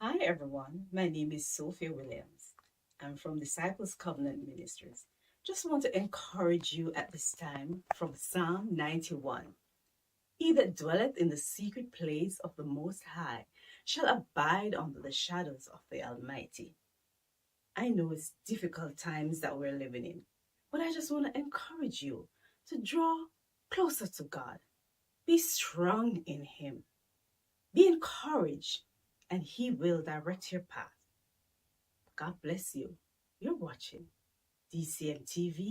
Hi everyone, my name is Sophia Williams. I'm from Disciples Covenant Ministries. Just want to encourage you at this time from Psalm 91. He that dwelleth in the secret place of the Most High shall abide under the shadows of the Almighty. I know it's difficult times that we're living in, but I just want to encourage you to draw closer to God. Be strong in Him. Be encouraged, and He will direct your path. God bless you. You're watching DCM TV.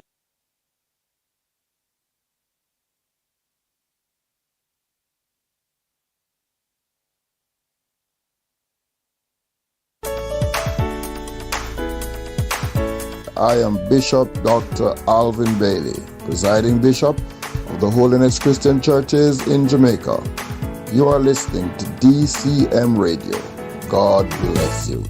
I am Bishop Dr. Alvin Bailey, presiding Bishop of the Holiness Christian Churches in Jamaica. You are listening to DCM Radio. God bless you.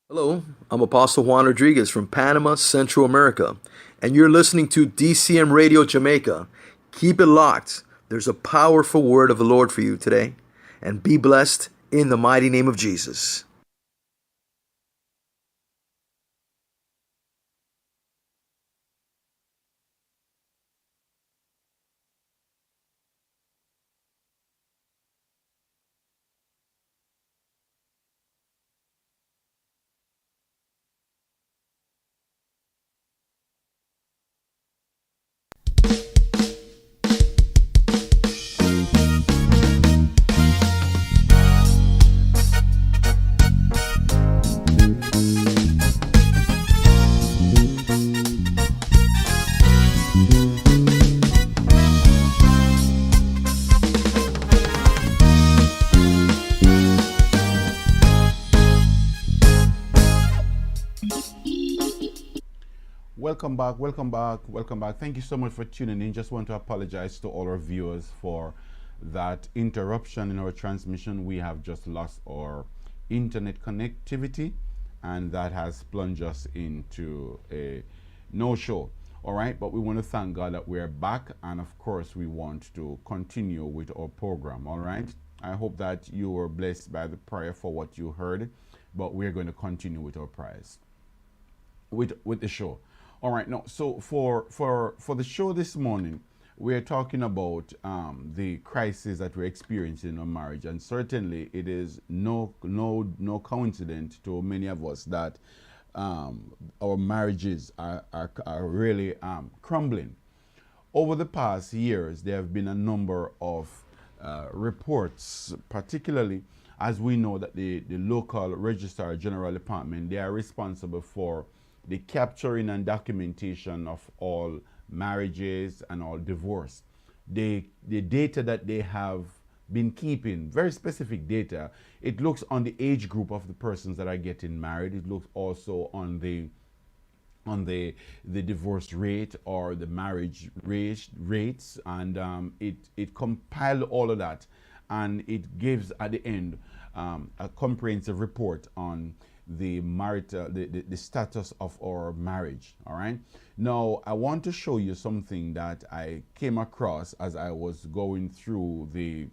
Hello, I'm Apostle Juan Rodriguez from Panama, Central America, and you're listening to DCM Radio Jamaica. Keep it locked. There's a powerful word of the Lord for you today, and be blessed in the mighty name of Jesus. Welcome back. Thank you so much for tuning in. Just want to apologize to all our viewers for that interruption in our transmission. We have just lost our internet connectivity, and that has plunged us into a no-show. All right, but we want to thank God that we're back, and of course, we want to continue with our program. All right, I hope that you were blessed by the prayer for what you heard, but we're going to continue with our prayers with the show. All right, now, so for the show this morning, we're talking about the crisis that we're experiencing in our marriage, and certainly it is no coincidence to many of us that our marriages are really crumbling. Over the past years, there have been a number of reports, particularly as we know that the local registrar general department, they are responsible for the capturing and documentation of all marriages and all divorce. The data that they have been keeping, very specific data, it looks on the age group of the persons that are getting married. It looks also on the divorce rate or the marriage rates, and it compiled all of that, and it gives at the end a comprehensive report on the the status of our marriage. All right. Now I want to show you something that I came across as I was going through the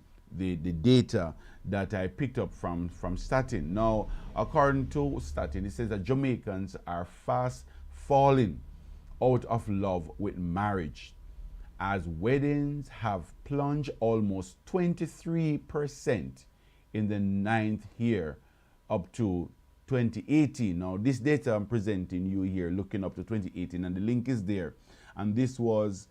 data that I picked up from Statin. Now, according to Statin, it says that Jamaicans are fast falling out of love with marriage, as weddings have plunged almost 23% in the 9th year up to 2018. Now, this data I'm presenting you here, looking up to 2018, and the link is there. And this was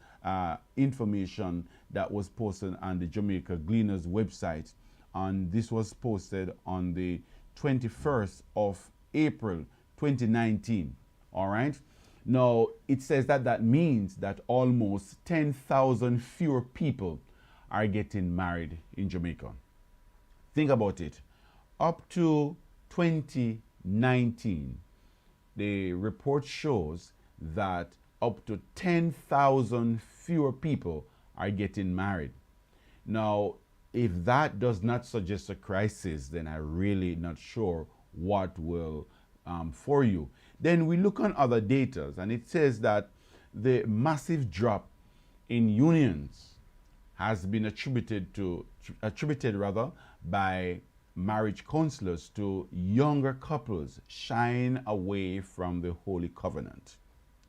information that was posted on the Jamaica Gleaners website. And this was posted on the 21st of April, 2019. All right. Now, it says that that means that almost 10,000 fewer people are getting married in Jamaica. Think about it. Up to 2019, the report shows that up to 10,000 fewer people are getting married. Now, if that does not suggest a crisis, then I'm really not sure what will for you. Then we look on other data, and it says that the massive drop in unions has been attributed by marriage counselors to younger couples shying away from the Holy Covenant.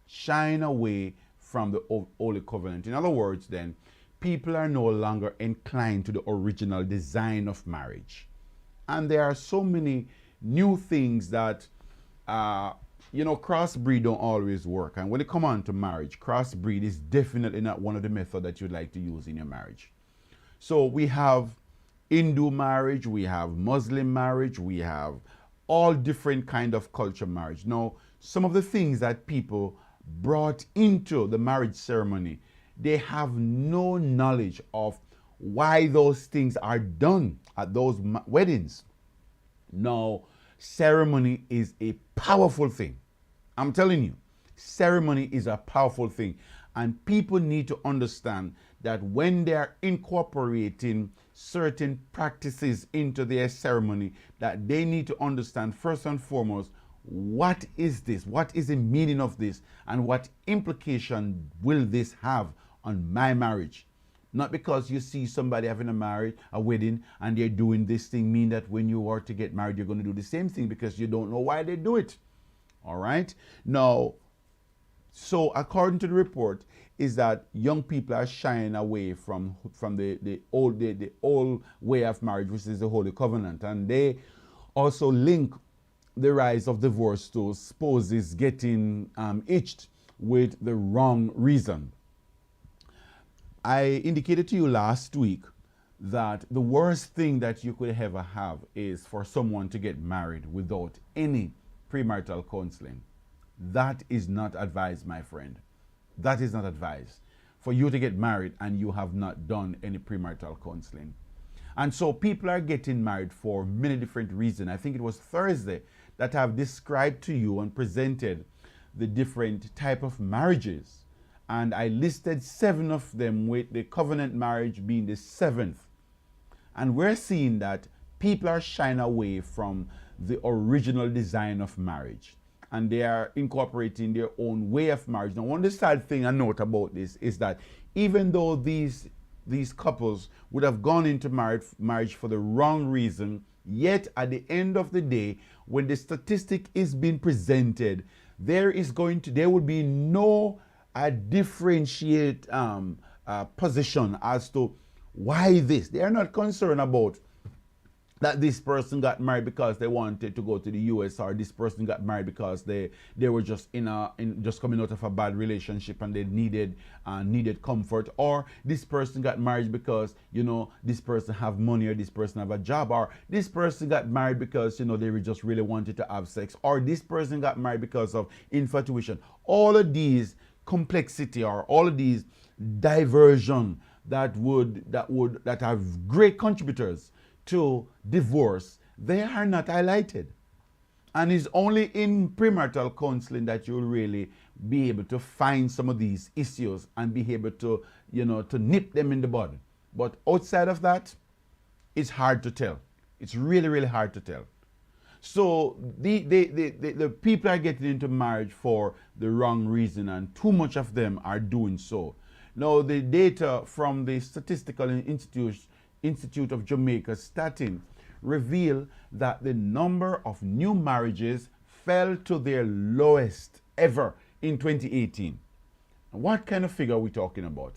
Shying away from the Holy Covenant. In other words, then, people are no longer inclined to the original design of marriage. And there are so many new things that, crossbreed don't always work. And when it comes on to marriage, crossbreed is definitely not one of the methods that you'd like to use in your marriage. So we have Hindu marriage, we have Muslim marriage, we have all different kind of culture marriage. Now, some of the things that people brought into the marriage ceremony, they have no knowledge of why those things are done at those weddings. Now, ceremony is a powerful thing. I'm telling you, ceremony is a powerful thing. And people need to understand that when they are incorporating certain practices into their ceremony, that they need to understand first and foremost, what is this? What is the meaning of this? And what implication will this have on my marriage? Not because you see somebody having a wedding, and they're doing this thing, mean that when you are to get married, you're going to do the same thing, because you don't know why they do it. All right? Now, so according to the report, is that young people are shying away from the old way of marriage, which is the Holy Covenant. And they also link the rise of divorce to spouses getting itched with the wrong reason. I indicated to you last week that the worst thing that you could ever have is for someone to get married without any premarital counseling. That is not advised, my friend. That is not advised for you to get married and you have not done any premarital counseling. And so people are getting married for many different reasons. I think it was Thursday that I've described to you and presented the different type of marriages. And I listed 7 of them, with the covenant marriage being the 7th. And we're seeing that people are shying away from the original design of marriage, and they are incorporating their own way of marriage. Now, one of the sad thing I note about this is that even though these couples would have gone into marriage for the wrong reason, yet at the end of the day, when the statistic is being presented, there will be no differentiate position as to why this. They are not concerned about that this person got married because they wanted to go to the US, or this person got married because they were just just coming out of a bad relationship and they needed comfort, or this person got married because this person have money, or this person have a job, or this person got married because they were just really wanted to have sex, or this person got married because of infatuation. All of these complexity, or all of these diversion that have great contributors to divorce, they are not highlighted. And it's only in premarital counseling that you'll really be able to find some of these issues and be able to, to nip them in the bud. But outside of that, it's hard to tell. It's really, really hard to tell. So the people are getting into marriage for the wrong reason, and too much of them are doing so. Now, the data from the Statistical Institute of Jamaica, Statin, reveal that the number of new marriages fell to their lowest ever in 2018. What kind of figure are we talking about?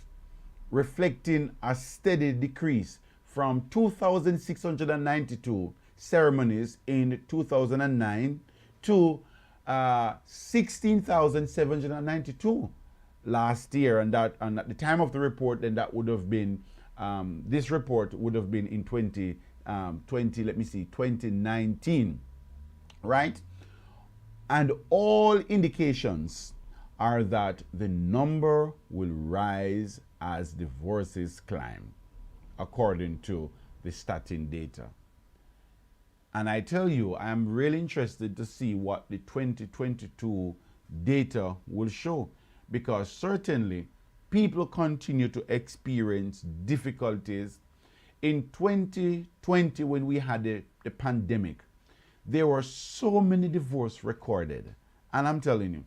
Reflecting a steady decrease from 2,692 ceremonies in 2009 to 16,792 last year, and at the time of the report, then that would have been this report would have been in 2019, right? And all indications are that the number will rise as divorces climb, according to the Statin data. And I tell you, I am really interested to see what the 2022 data will show, because certainly people continue to experience difficulties. In 2020, when we had the pandemic, there were so many divorces recorded. And I'm telling you,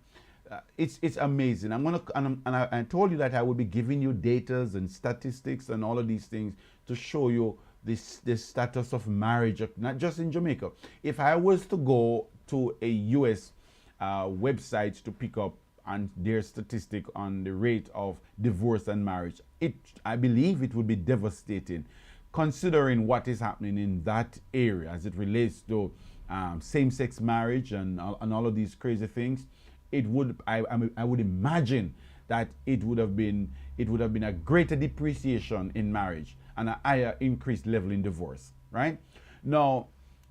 it's amazing. I told you that I would be giving you data and statistics and all of these things to show you the status of marriage, not just in Jamaica. If I was to go to a US website to pick up and their statistic on the rate of divorce and marriage, I believe it would be devastating, considering what is happening in that area as it relates to same-sex marriage and all of these crazy things. I would imagine that it would have been a greater depreciation in marriage and a higher increased level in divorce. Right now,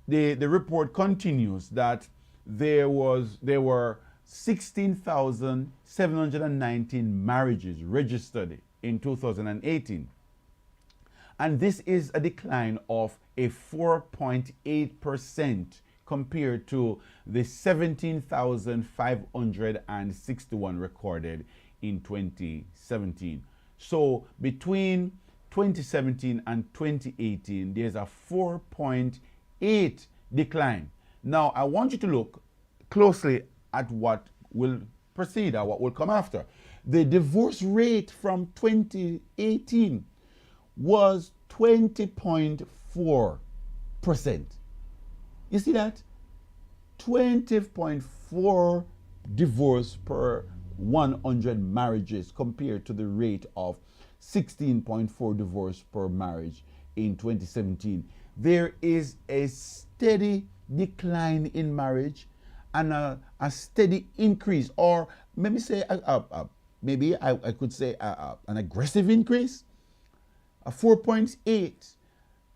the report continues that there were 16,719 marriages registered in 2018. And this is a decline of a 4.8% compared to the 17,561 recorded in 2017. So between 2017 and 2018, there's a 4.8 decline. Now, I want you to look closely at what will precede or what will come after. The divorce rate from 2018 was 20.4%. You see that? 20.4 divorce per 100 marriages compared to the rate of 16.4 divorce per marriage in 2017. There is a steady decline in marriage and a steady increase, or maybe say maybe I could say an aggressive increase, a 4.8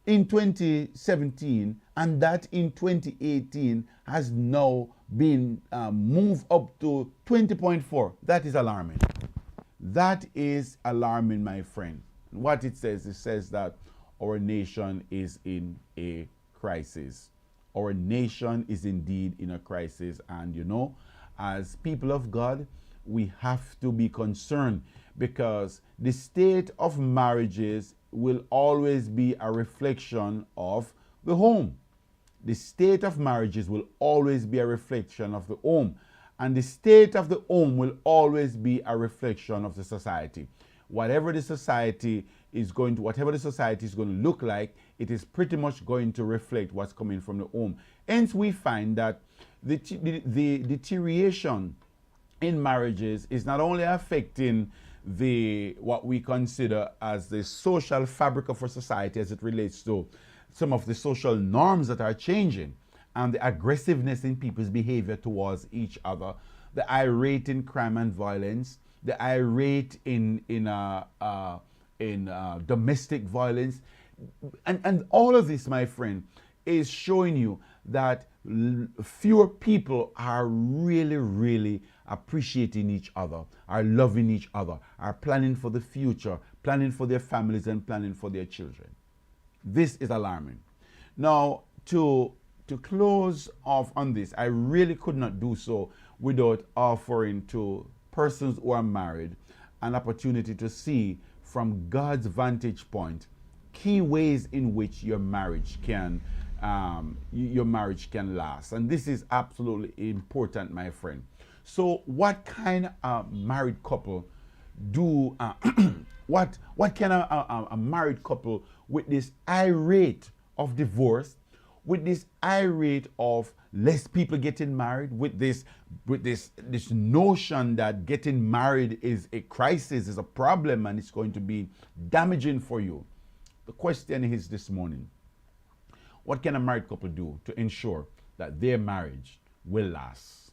in 2017, and that in 2018 has now been moved up to 20.4. That is alarming. That is alarming, my friend. What it says that our nation is in a crisis. Our nation is indeed in a crisis, and as people of God, we have to be concerned, because the state of marriages will always be a reflection of the home. The state of marriages will always be a reflection of the home, and the state of the home will always be a reflection of the society. Whatever the society is going to look like, it is pretty much going to reflect what's coming from the home. Hence, we find that the deterioration in marriages is not only affecting what we consider as the social fabric of our society as it relates to some of the social norms that are changing, and the aggressiveness in people's behavior towards each other, the irate in crime and violence, the irate in domestic violence, and all of this, my friend, is showing you that fewer people are really appreciating each other, are loving each other, are planning for the future, planning for their families, and planning for their children. This is alarming. Now, to close off on this, I really could not do so without offering to persons who are married an opportunity to see from God's vantage point key ways in which your marriage can last. And this is absolutely important, my friend. So what kind of married couple do what can a married couple with this irate of divorce, with this irate of less people getting married, with this notion that getting married is a crisis, is a problem, and it's going to be damaging for you? The question is this morning: what can a married couple do to ensure that their marriage will last?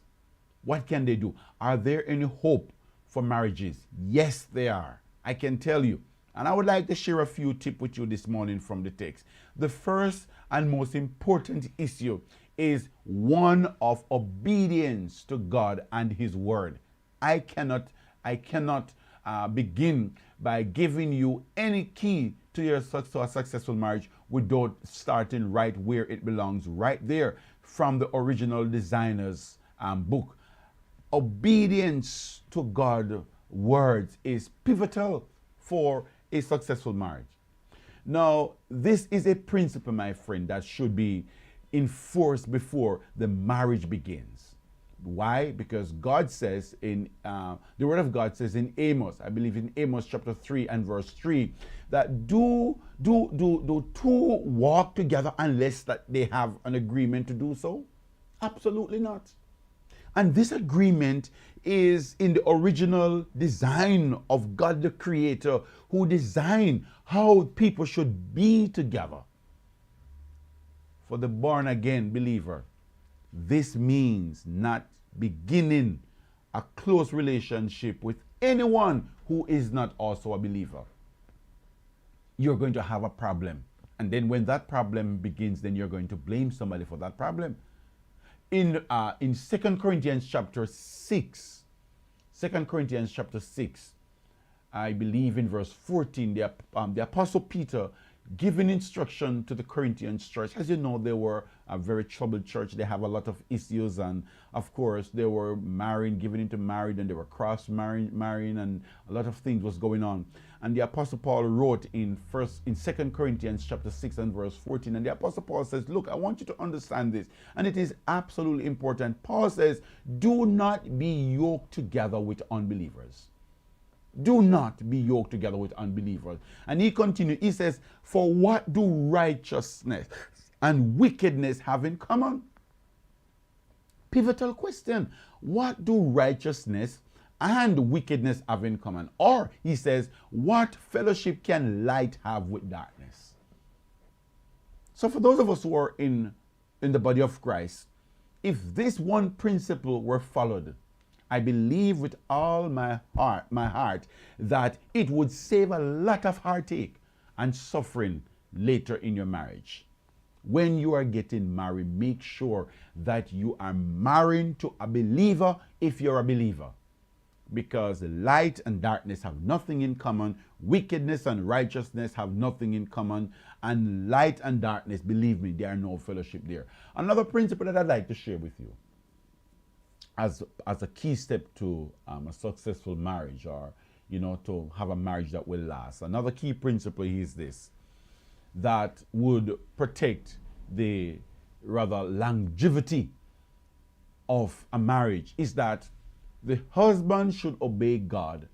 What can they do? Are there any hope for marriages? Yes, there are. I can tell you. And I would like to share a few tips with you this morning from the text. The first and most important issue is one of obedience to God and His Word. I cannot begin by giving you any key to a successful marriage without starting right where it belongs, right there from the original designer's book. Obedience to God's words is pivotal for a successful marriage. Now, this is a principle, my friend, that should be enforced before the marriage begins. Why? Because God says in the Word of God says in Amos, I believe in Amos chapter 3 and verse 3, that do two walk together unless that they have an agreement to do so? Absolutely not. And this agreement is in the original design of God the Creator, who designed how people should be together. For the born again believer, this means not beginning a close relationship with anyone who is not also a believer. You're going to have a problem. And then when that problem begins, then you're going to blame somebody for that problem. In 2 Corinthians chapter 6, 2 Corinthians chapter 6, I believe in verse 14, the Apostle Peter giving instruction to the Corinthians church. As you know, they were a very troubled church. They have a lot of issues, and of course they were marrying, giving into marriage, and they were cross-marrying, and a lot of things was going on. And the Apostle Paul wrote in 2 Corinthians chapter 6 and verse 14, and the Apostle Paul says, look, I want you to understand this, and it is absolutely important. Paul says, do not be yoked together with unbelievers. Do not be yoked together with unbelievers. And he continued, he says, for what do righteousness and wickedness have in common? Pivotal question. What do righteousness and wickedness have in common? Or, he says, what fellowship can light have with darkness? So for those of us who are in the body of Christ, if this one principle were followed, I believe with all my heart that it would save a lot of heartache and suffering later in your marriage. When you are getting married, make sure that you are marrying to a believer if you're a believer. Because light and darkness have nothing in common. Wickedness and righteousness have nothing in common. And light and darkness, believe me, there are no fellowship there. Another principle that I'd like to share with you as a key step to a successful marriage, or to have a marriage that will last. Another key principle is this, that would protect the rather longevity of a marriage, is that the husband should obey God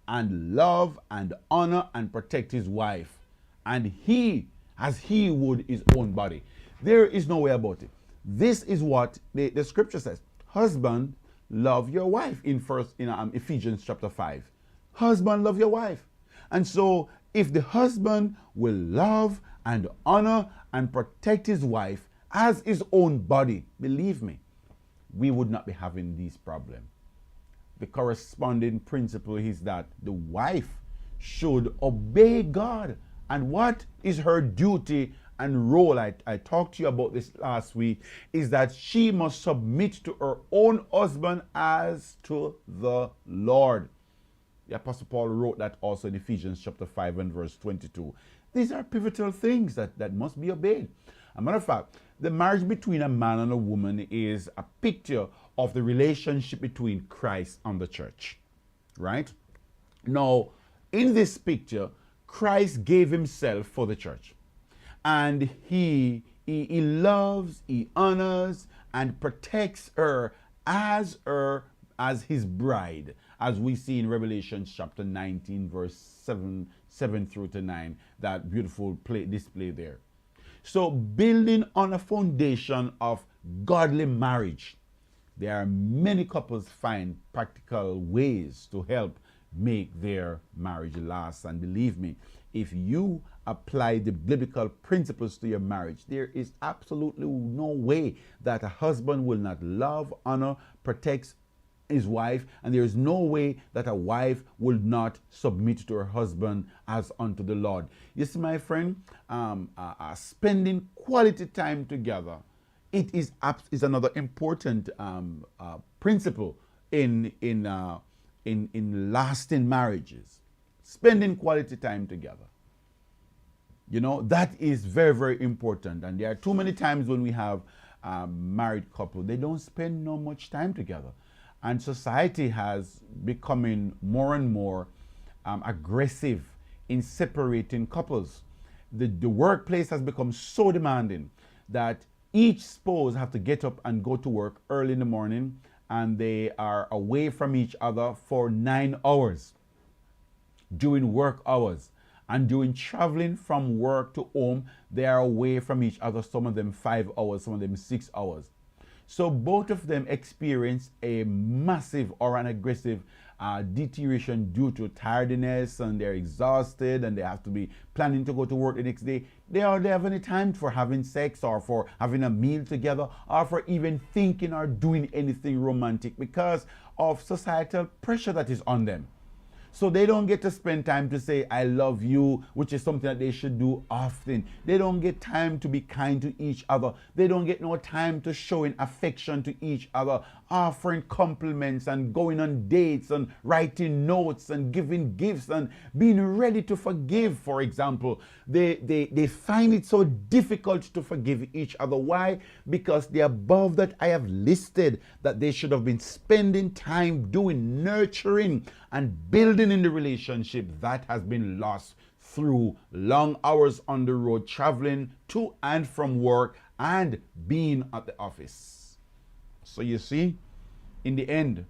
and love and honor and protect his wife, and he as he would his own body. There is no way about it. This is what the scripture says. Husband, love your wife in Ephesians chapter 5. Husband, love your wife. And so if the husband will love and honor and protect his wife as his own body, believe me, we would not be having these problems. The corresponding principle is that the wife should obey God. And what is her duty and role? I talked to you about this last week, is that she must submit to her own husband as to the Lord. The Apostle Paul wrote that also in Ephesians chapter 5 and verse 22. These are pivotal things that must be obeyed. As a matter of fact, the marriage between a man and a woman is a picture of the relationship between Christ and the church, right? Now, in this picture, Christ gave himself for the church. And he loves, he honors, and protects her as his bride, as we see in Revelation chapter 19, verse 7 through to 9, that beautiful display there. So building on a foundation of godly marriage, there are many couples find practical ways to help make their marriage last. And believe me, if you apply the biblical principles to your marriage, there is absolutely no way that a husband will not love, honor, protect his wife, and there is no way that a wife will not submit to her husband as unto the Lord. You see, my friend, spending quality time together, it is another important principle in lasting marriages. Spending quality time together. You know, that is very, very important. And there are too many times when we have married couple, they don't spend no much time together. And society has becoming more and more aggressive in separating couples. The workplace has become so demanding that each spouse have to get up and go to work early in the morning, and they are away from each other for 9 hours during work hours. And during traveling from work to home, they are away from each other, some of them 5 hours, some of them 6 hours. So both of them experience a massive or an aggressive deterioration due to tiredness, and they're exhausted, and they have to be planning to go to work the next day. They hardly have any time for having sex or for having a meal together or for even thinking or doing anything romantic because of societal pressure that is on them. So they don't get to spend time to say, I love you, which is something that they should do often. They don't get time to be kind to each other. They don't get no time to showing affection to each other, offering compliments and going on dates and writing notes and giving gifts and being ready to forgive, for example. They find it so difficult to forgive each other. Why? Because the above that I have listed that they should have been spending time doing, nurturing and building in the relationship, that has been lost through long hours on the road, traveling to and from work and being at the office. So you see, in the end,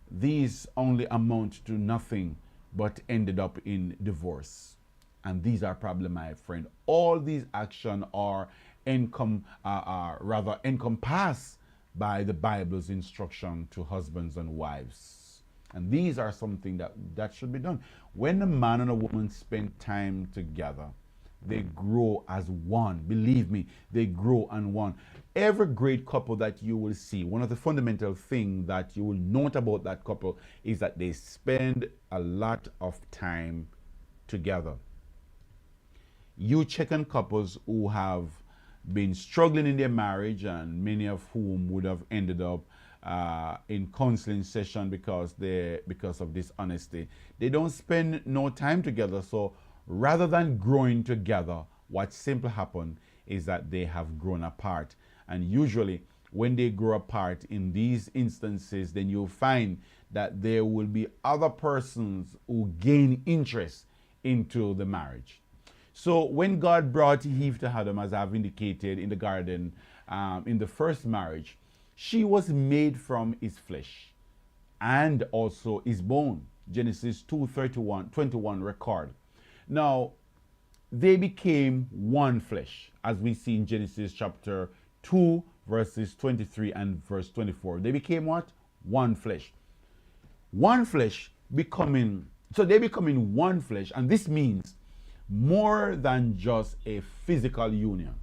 these only amount to nothing but ended up in divorce. And these are problems, my friend. All these actions are rather encompassed by the Bible's instruction to husbands and wives. And these are something that should be done. When a man and a woman spend time together, they grow as one. Believe me, they grow as one. Every great couple that you will see, one of the fundamental things that you will note about that couple is that they spend a lot of time together. You check on couples who have been struggling in their marriage, and many of whom would have ended up in counseling session because of dishonesty. They don't spend no time together. So rather than growing together, what simply happened is that they have grown apart. And usually when they grow apart in these instances, then you'll find that there will be other persons who gain interest into the marriage. So when God brought Eve to Adam, as I've indicated in the garden, in the first marriage, she was made from his flesh and also his bone. Genesis 2:21 record. Now, they became one flesh, as we see in Genesis chapter 2, verses 23 and verse 24. They became what? One flesh. One flesh becoming So they become in one flesh, and this means more than just a physical union.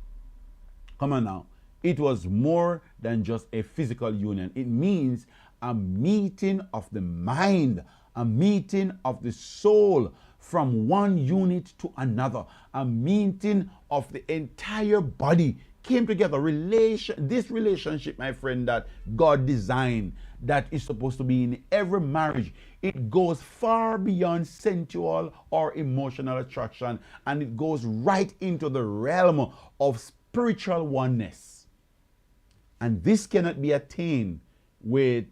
Come on now. It was more than just a physical union. It means a meeting of the mind, a meeting of the soul from one unit to another, a meeting of the entire body came together. This relationship, my friend, that God designed, that is supposed to be in every marriage, it goes far beyond sensual or emotional attraction, and it goes right into the realm of spiritual oneness. And this cannot be attained with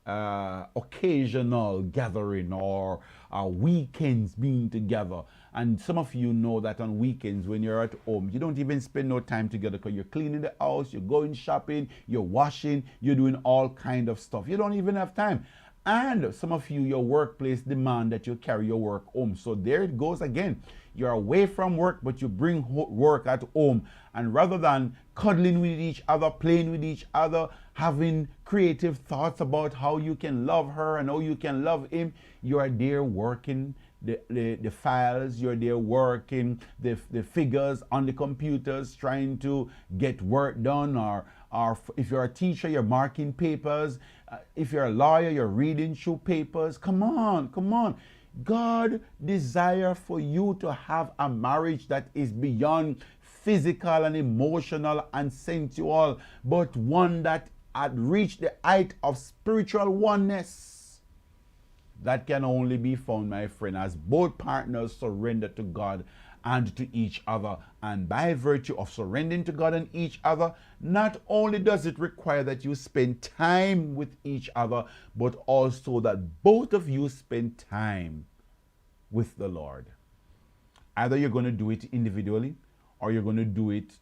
occasional gathering or weekends being together. And some of you know that on weekends when you're at home, you don't even spend no time together because you're cleaning the house, you're going shopping, you're washing, you're doing all kind of stuff. You don't even have time. And some of you, your workplace demand that you carry your work home. So there it goes again. You're away from work, but you bring work at home. And rather than cuddling with each other, playing with each other, having creative thoughts about how you can love her and how you can love him, you are there working the files, you're there working the figures on the computers, trying to get work done, or if you're a teacher, you're marking papers. If you're a lawyer, you're reading through papers. Come on, come on. God desires for you to have a marriage that is beyond physical and emotional and sensual, but one that had reached the height of spiritual oneness. That can only be found, my friend, as both partners surrender to God and to each other. And by virtue of surrendering to God and each other, not only does it require that you spend time with each other, but also that both of you spend time with the Lord. Either you're going to do it individually or you're going to do it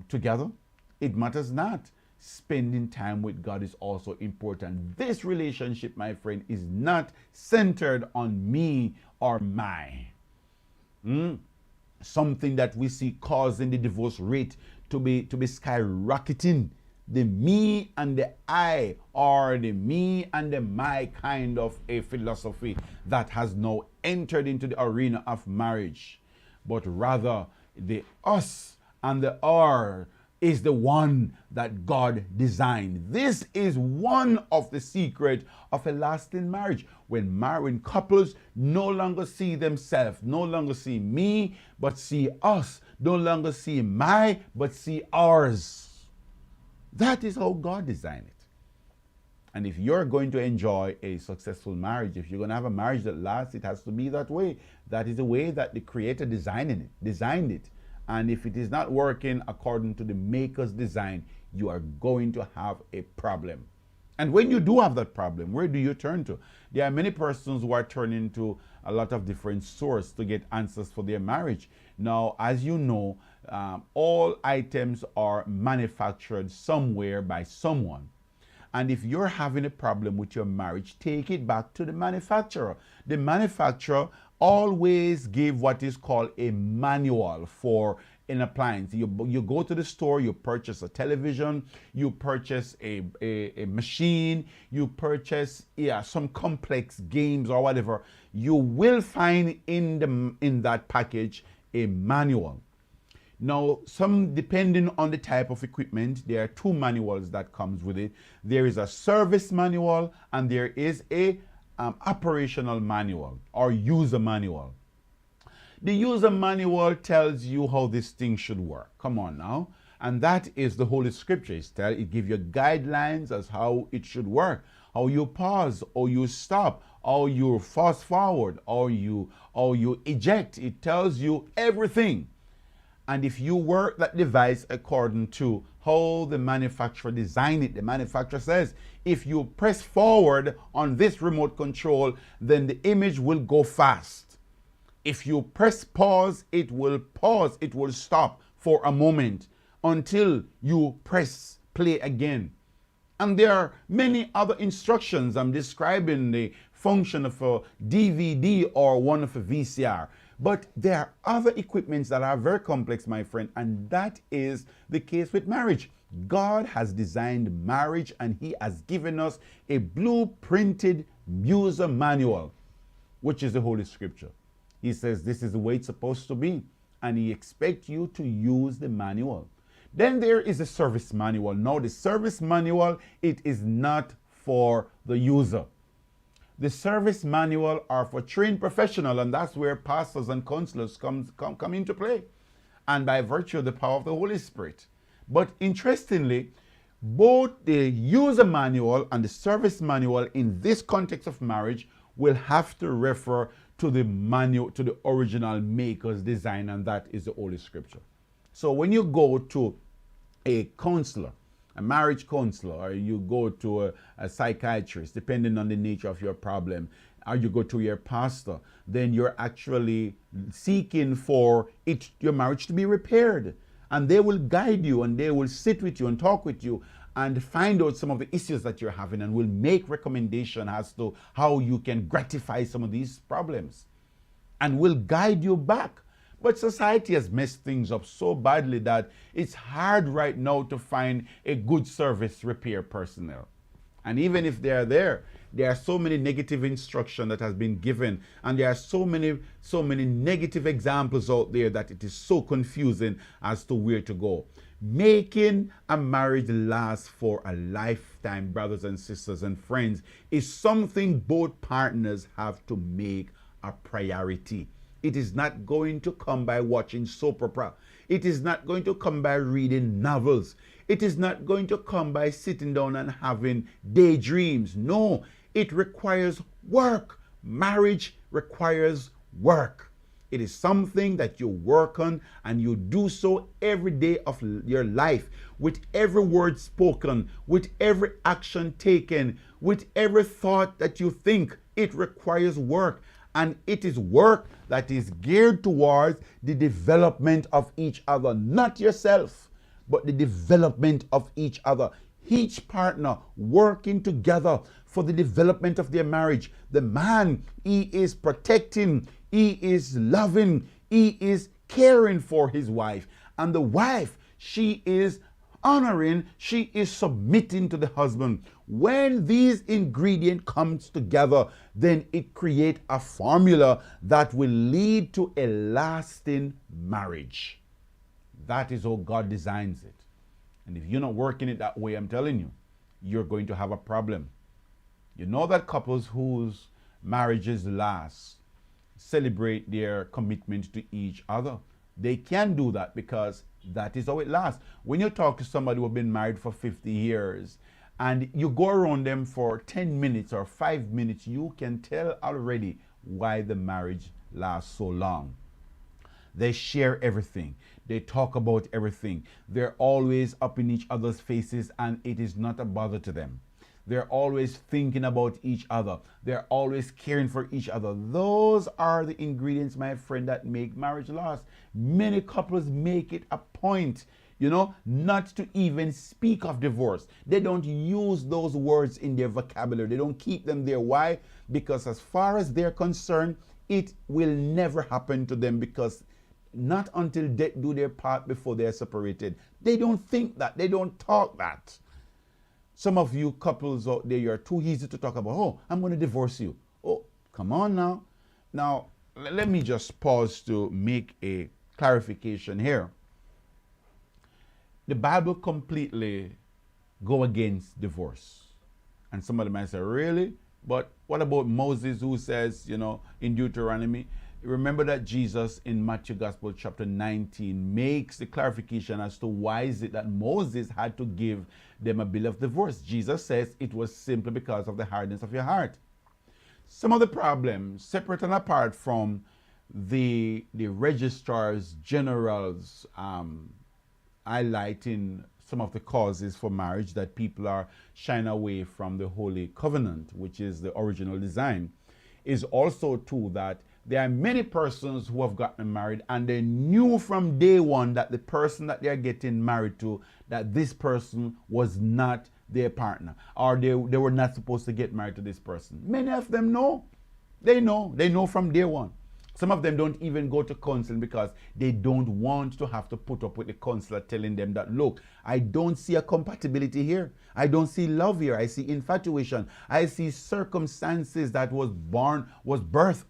together. It matters not. Spending time with God is also important. This relationship, my friend, is not centered on me or my. Something that we see causing the divorce rate to be skyrocketing. The me and the I, or the me and the my kind of a philosophy that has now entered into the arena of marriage. But rather the us and the our is the one that God designed. This is one of the secrets of a lasting marriage. When couples no longer see themselves, no longer see me, but see us, no longer see my, but see ours. That is how God designed it. And if you're going to enjoy a successful marriage, if you're going to have a marriage that lasts, it has to be that way. That is the way that the Creator designed it. And if it is not working according to the Maker's design, you are going to have a problem. And when you do have that problem, where do you turn to? There are many persons who are turning to a lot of different sources to get answers for their marriage. Now, as you know, all items are manufactured somewhere by someone. And if you're having a problem with your marriage, take it back to the manufacturer. The manufacturer always give what is called a manual for an appliance. You go to the store, you purchase a television, you purchase a machine, you purchase some complex games or whatever. You will find in that package a manual. Now, depending on the type of equipment, there are two manuals that comes with it. There is a service manual and there is a operational manual or user manual. The user manual tells you how this thing should work. Come on now. And that is the Holy Scriptures. It gives you guidelines as how it should work. How you pause, or you stop, or you fast forward, or you eject. It tells you everything. And if you work that device according to how the manufacturer designed it, the manufacturer says, if you press forward on this remote control, then the image will go fast. If you press pause, it will stop for a moment until you press play again. And there are many other instructions. I'm describing the function of a DVD or one of a VCR. But there are other equipments that are very complex, my friend, and that is the case with marriage. God has designed marriage and He has given us a blueprinted user manual. which is the Holy Scripture. He says this is the way it's supposed to be, and he expects you to use the manual. Then there is a service manual. Now, the service manual, it is not for the user. The service manual are for trained professionals, and that's where pastors and counselors come into play, and by virtue of the power of the Holy Spirit. But interestingly, both the user manual and the service manual in this context of marriage will have to refer to the manual, to the original maker's design, and that is the Holy Scripture. So when you go to a counselor, a marriage counselor, or you go to a psychiatrist, depending on the nature of your problem, or you go to your pastor, then you're actually seeking for your marriage to be repaired. And they will guide you, and they will sit with you and talk with you and find out some of the issues that you're having, and will make recommendation as to how you can gratify some of these problems, and will guide you back. But society has messed things up so badly that it's hard right now to find a good service repair personnel. And even if they are there are so many negative instruction that has been given, and there are so many negative examples out there that it is so confusing as to where to go. Making a marriage last for a lifetime, brothers and sisters and friends, is something both partners have to make a priority. It is not going to come by watching soap opera. It is not going to come by reading novels. It is not going to come by sitting down and having daydreams. No, it requires work. Marriage requires work. It is something that you work on, and you do so every day of your life, with every word spoken, with every action taken, with every thought that you think. It requires work, and it is work that is geared towards the development of each other, not yourself, but the development of each other. Each partner working together for the development of their marriage. The man, he is protecting, he is loving, he is caring for his wife. And the wife, she is honoring, she is submitting to the husband. When these ingredients comes together, then it creates a formula that will lead to a lasting marriage. That is how God designs it. And if you're not working it that way, I'm telling you, you're going to have a problem. You know that couples whose marriages last celebrate their commitment to each other. They can do that because that is how it lasts. When you talk to somebody who has been married for 50 years and you go around them for 10 minutes or 5 minutes, you can tell already why the marriage lasts so long. They share everything. They talk about everything. They're always up in each other's faces, and it is not a bother to them. They're always thinking about each other. They're always caring for each other. Those are the ingredients, my friend, that make marriage last. Many couples make it a point, not to even speak of divorce. They don't use those words in their vocabulary. They don't keep them there. Why? Because as far as they're concerned, it will never happen to them, because not until death do their part before they're separated. They don't think that. They don't talk that. Some of you couples out there, you're too easy to talk about. Oh, I'm going to divorce you. Oh, come on now. Now, let me just pause to make a clarification here. The Bible completely go against divorce. And somebody might say, really? But what about Moses, who says, in Deuteronomy, remember that Jesus in Matthew Gospel chapter 19 makes the clarification as to why is it that Moses had to give them a bill of divorce. Jesus says it was simply because of the hardness of your heart. Some of the problems, separate and apart from the registrars generals highlighting some of the causes for marriage that people are shying away from the Holy Covenant, which is the original design, is also true that there are many persons who have gotten married and they knew from day one that the person that they are getting married to, that this person was not their partner, or they were not supposed to get married to this person. Many of them know. They know from day one. Some of them don't even go to counseling because they don't want to have to put up with the counselor telling them that, look, I don't see a compatibility here. I don't see love here. I see infatuation. I see circumstances that was birthed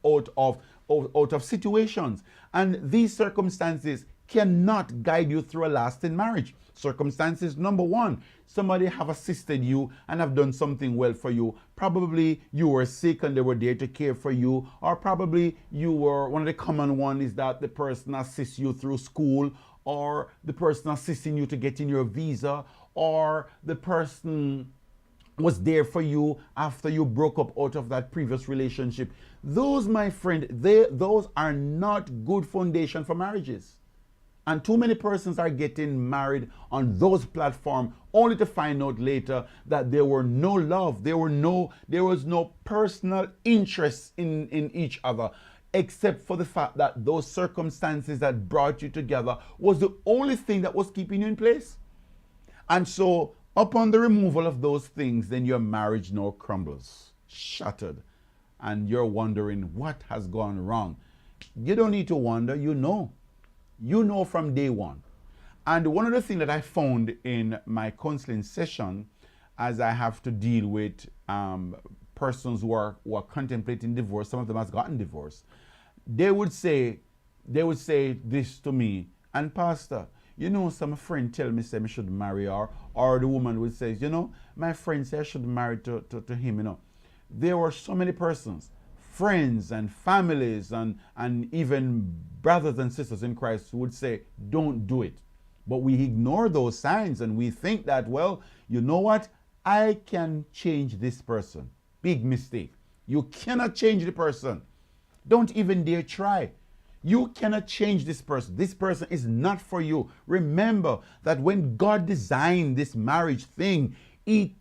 out of situations. And these circumstances cannot guide you through a lasting marriage. Circumstances number one, somebody have assisted you and have done something well for you. Probably you were sick and they were there to care for you, or probably you were, one of the common one is that the person assists you through school, or the person assisting you to get in your visa, or the person was there for you after you broke up out of that previous relationship. Those, my friend, those are not good foundation for marriages. And too many persons are getting married on those platforms only to find out later that there were no love, there was no personal interest in each other, except for the fact that those circumstances that brought you together was the only thing that was keeping you in place. And so upon the removal of those things, then your marriage now crumbles, shattered, and you're wondering what has gone wrong. You don't need to wonder, you know. You know from day one. And one of the things that I found in my counseling session, as I have to deal with persons who are contemplating divorce, some of them has gotten divorced, they would say this to me, and Pastor, you know, some friend tell me say I should marry her, or the woman would say, you know, my friend say I should marry to him, you know. There were so many persons, friends and families and even brothers and sisters in Christ who would say, don't do it. But we ignore those signs and we think that, well, you know what? I can change this person. Big mistake. You cannot change the person. Don't even dare try. You cannot change this person. This person is not for you. Remember that when God designed this marriage thing, he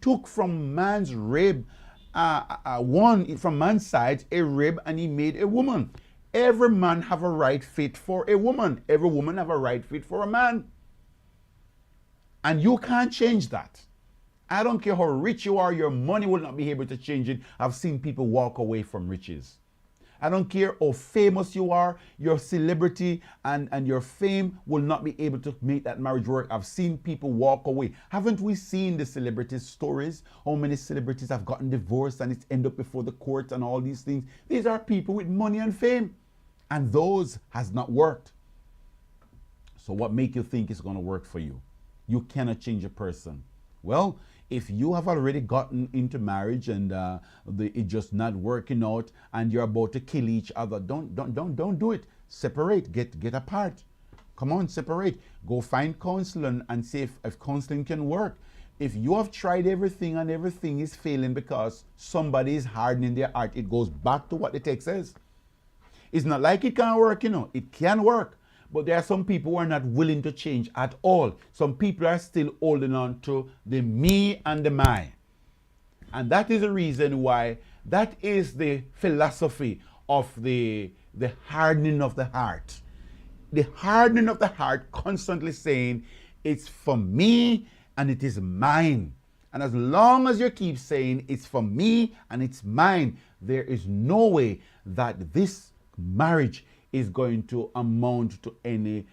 took from man's rib, from man's side, a rib, and he made a woman. Every man have a right fit for a woman. Every woman have a right fit for a man. And you can't change that. I don't care how rich you are, your money will not be able to change it. I've seen people walk away from riches. I don't care how famous you are, your celebrity and your fame will not be able to make that marriage work. I've seen people walk away. Haven't we seen the celebrity stories? How many celebrities have gotten divorced and it's ended up before the court and all these things? These are people with money and fame. And those has not worked. So what make you think it's going to work for you? You cannot change a person. Well, if you have already gotten into marriage and it just not working out and you're about to kill each other, don't do it. Separate, get apart. Come on, separate. Go find counseling and see if counseling can work. If you have tried everything and everything is failing because somebody is hardening their heart, it goes back to what the text says. It's not like it can't work, you know. It can work. But there are some people who are not willing to change at all. Some people are still holding on to the me and the my. And that is the reason why, that is the philosophy of the hardening of the heart. The hardening of the heart, constantly saying, it's for me and it is mine. And as long as you keep saying, it's for me and it's mine, there is no way that this marriage is going to amount to any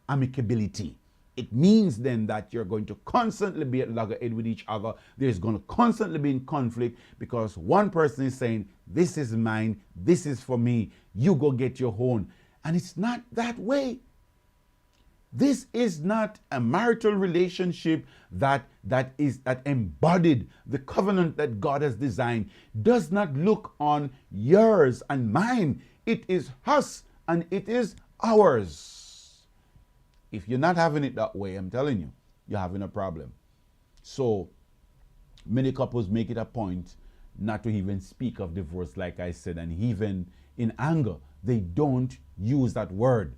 amicability. It means then that you're going to constantly be at loggerhead with each other. There's going to constantly be in conflict because one person is saying, this is mine, this is for me, you go get your own. And it's not that way. This is not a marital relationship that embodied the covenant that God has designed. Does not look on yours and mine. It is us and it is ours. If you're not having it that way, I'm telling you, you're having a problem. So many couples make it a point not to even speak of divorce, like I said, and even in anger, they don't use that word,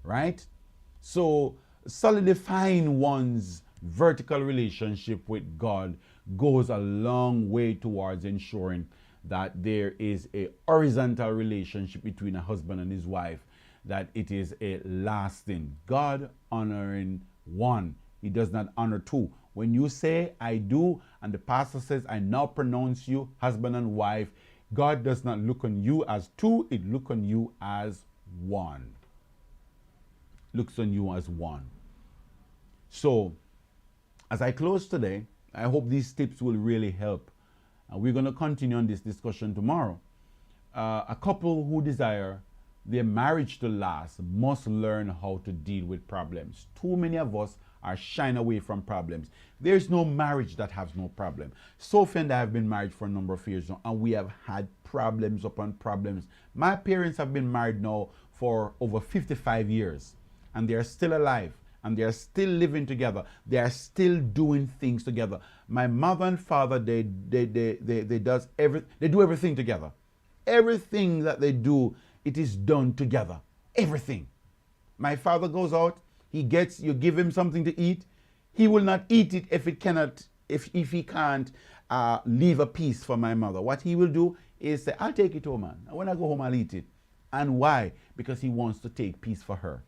right? So solidifying one's vertical relationship with God goes a long way towards ensuring that there is a horizontal relationship between a husband and his wife, that it is a lasting, God honoring one. He does not honor two. When you say, I do, and the pastor says, I now pronounce you husband and wife, God does not look on you as two, it looks on you as one. Looks on you as one. So, as I close today, I hope these tips will really help. And we're going to continue on this discussion tomorrow. A couple who desire their marriage to last must learn how to deal with problems. Too many of us are shying away from problems. There's no marriage that has no problem. Sophie and I have been married for a number of years now, and we have had problems upon problems. My parents have been married now for over 55 years, and they are still alive, and they are still living together. They are still doing things together. My mother and father, they do everything together. Everything that they do, it is done together. Everything. My father goes out, you give him something to eat. He will not eat it if he can't leave a piece for my mother. What he will do is say, I'll take it home, man. And when I go home, I'll eat it. And why? Because he wants to take peace for her.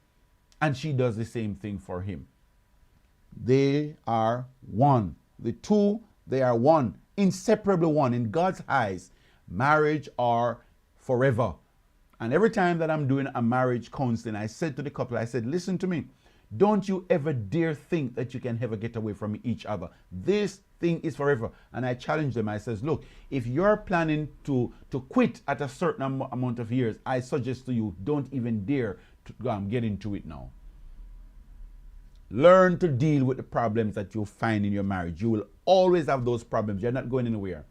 And she does the same thing for him. They are one. The two, they are one. Inseparably one. In God's eyes, marriage are forever. And every time that I'm doing a marriage counseling, I said to the couple, I said, listen to me. Don't you ever dare think that you can ever get away from each other. This thing is forever. And I challenge them. I says, look, if you're planning to quit at a certain amount of years, I suggest to you, don't even dare to get into it now. Learn to deal with the problems that you find in your marriage. You will always have those problems. You're not going anywhere.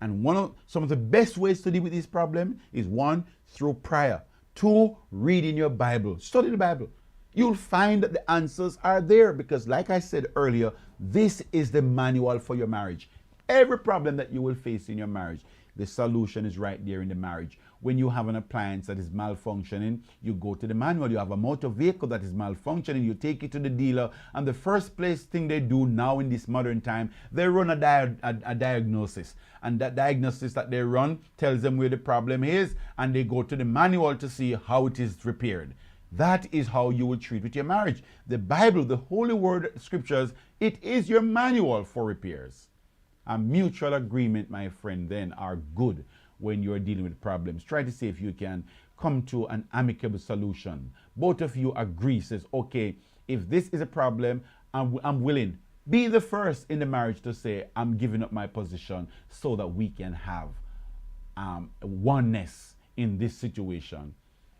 And some of the best ways to deal with this problem is 1, through prayer. 2, reading your Bible. Study the Bible. You'll find that the answers are there because, like I said earlier, this is the manual for your marriage. Every problem that you will face in your marriage, the solution is right there in the marriage. When you have an appliance that is malfunctioning, you go to the manual. You have a motor vehicle that is malfunctioning, you take it to the dealer, and the first thing they do now in this modern time, they run a diagnosis. And that diagnosis that they run tells them where the problem is, and they go to the manual to see how it is repaired. That is how you will treat with your marriage. The Bible, the Holy Word, Scriptures, it is your manual for repairs. A mutual agreement, my friend, then are good when you're dealing with problems. Try to see if you can come to an amicable solution. Both of you agree, says, okay, if this is a problem, I'm willing. Be the first in the marriage to say, I'm giving up my position so that we can have oneness in this situation.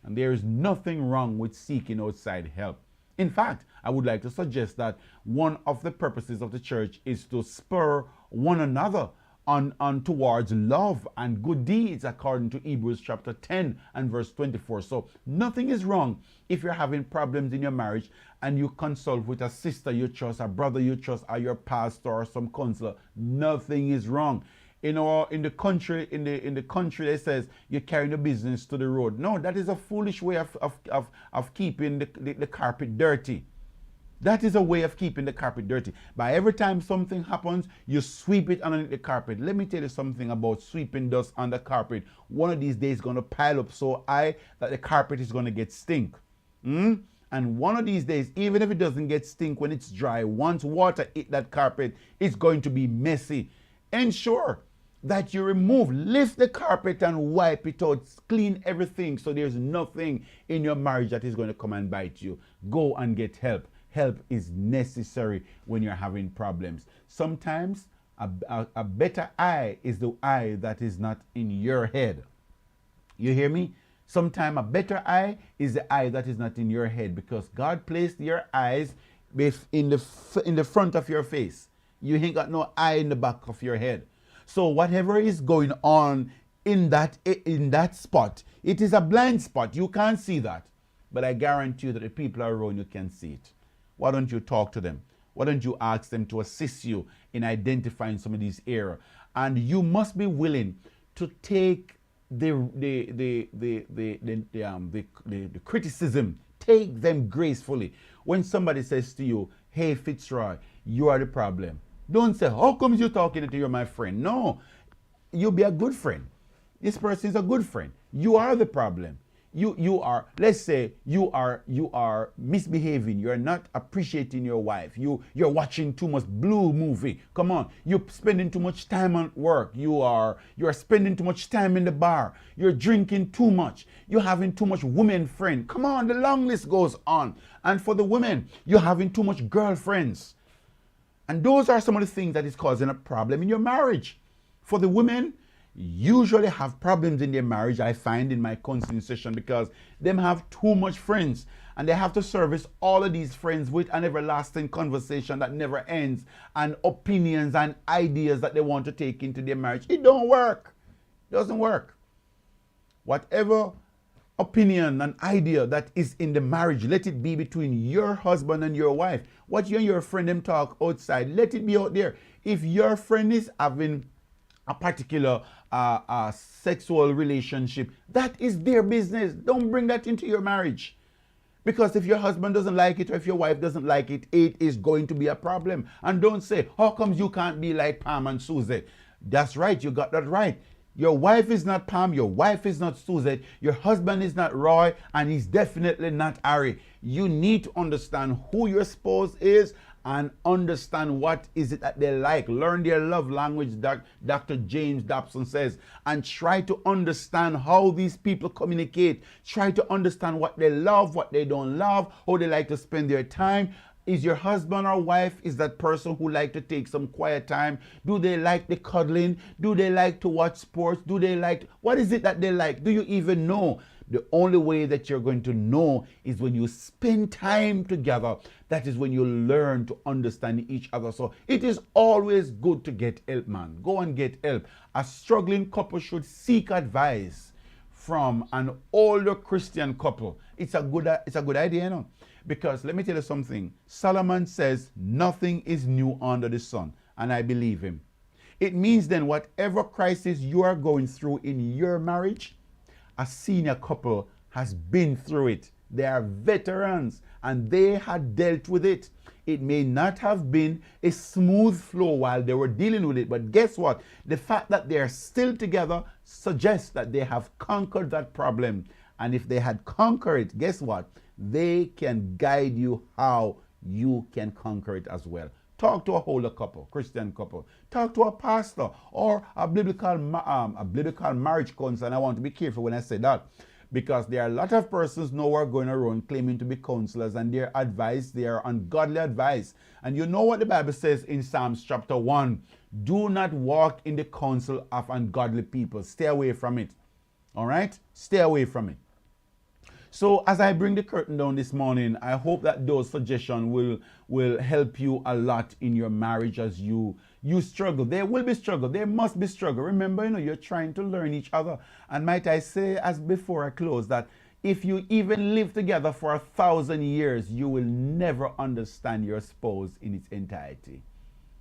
And there is nothing wrong with seeking outside help. In fact, I would like to suggest that one of the purposes of the church is to spur one another on towards love and good deeds, according to Hebrews chapter 10 and verse 24. So nothing is wrong if you're having problems in your marriage and you consult with a sister you trust, a brother you trust, or your pastor or some counselor. Nothing is wrong. In the country, it says you're carrying the business to the road. No, that is a foolish way of keeping the carpet dirty. That is a way of keeping the carpet dirty. By every time something happens, you sweep it underneath the carpet. Let me tell you something about sweeping dust on the carpet. One of these days it's going to pile up so high that the carpet is going to get stink. And one of these days, even if it doesn't get stink when it's dry, once water hit that carpet, it's going to be messy. Ensure that you lift the carpet and wipe it out, clean everything so there's nothing in your marriage that is going to come and bite you. Go and get help. Help is necessary when you're having problems. Sometimes a better eye is the eye that is not in your head. You hear me? Sometimes a better eye is the eye that is not in your head, because God placed your eyes in the front of your face. You ain't got no eye in the back of your head. So whatever is going on in that spot, it is a blind spot. You can't see that. But I guarantee you that the people around you can see it. Why don't you talk to them? Why don't you ask them to assist you in identifying some of these errors? And you must be willing to take the criticism. Take them gracefully. When somebody says to you, hey, Fitzroy, you are the problem. Don't say, how come you're talking to you're my friend? No, you be a good friend. This person is a good friend. You are the problem. you are, let's say you are misbehaving, you're not appreciating your wife, you're watching too much blue movie, come on, you're spending too much time on work, you're spending too much time in the bar, you're drinking too much, you're having too much women friend, come on, the long list goes on. And for the women, you're having too much girlfriends. And those are some of the things that is causing a problem in your marriage. For the women, usually have problems in their marriage, I find in my counseling session, because them have too much friends and they have to service all of these friends with an everlasting conversation that never ends and opinions and ideas that they want to take into their marriage. It don't work. It doesn't work. Whatever opinion and idea that is in the marriage, let it be between your husband and your wife. What you and your friend them talk outside, let it be out there. If your friend is having a particular sexual relationship, that is their business. Don't bring that into your marriage. Because if your husband doesn't like it or if your wife doesn't like it, it is going to be a problem. And don't say, how comes you can't be like Pam and Susie? That's right, you got that right. Your wife is not Pam, your wife is not Susie, your husband is not Roy, and he's definitely not Harry. You need to understand who your spouse is and understand what is it that they like. Learn their love language, Dr. James Dobson says, and try to understand how these people communicate. Try to understand what they love, what they don't love, how they like to spend their time. Is your husband or wife is that person who like to take some quiet time? Do they like the cuddling? Do they like to watch sports? Do they like, what is it that they like? Do you even know? The only way that you're going to know is when you spend time together. That is when you learn to understand each other. So it is always good to get help, man. Go and get help. A struggling couple should seek advice from an older Christian couple. It's a good idea, you know. Because let me tell you something. Solomon says nothing is new under the sun, and I believe him. It means then whatever crisis you are going through in your marriage, a senior couple has been through it. They are veterans and they had dealt with it. It may not have been a smooth flow while they were dealing with it, but guess what? The fact that they are still together suggests that they have conquered that problem. And if they had conquered it, guess what? They can guide you how you can conquer it as well. Talk to a older couple, Christian couple. Talk to a pastor or a biblical marriage counselor. And I want to be careful when I say that, because there are a lot of persons now who are going around claiming to be counselors, and their advice, they are ungodly advice. And you know what the Bible says in Psalms chapter 1? Do not walk in the counsel of ungodly people. Stay away from it. All right? Stay away from it. So as I bring the curtain down this morning, I hope that those suggestions will help you a lot in your marriage as you struggle. There will be struggle. There must be struggle. Remember, you're trying to learn each other. And might I say, as before I close, that if you even live together for 1,000 years, you will never understand your spouse in its entirety.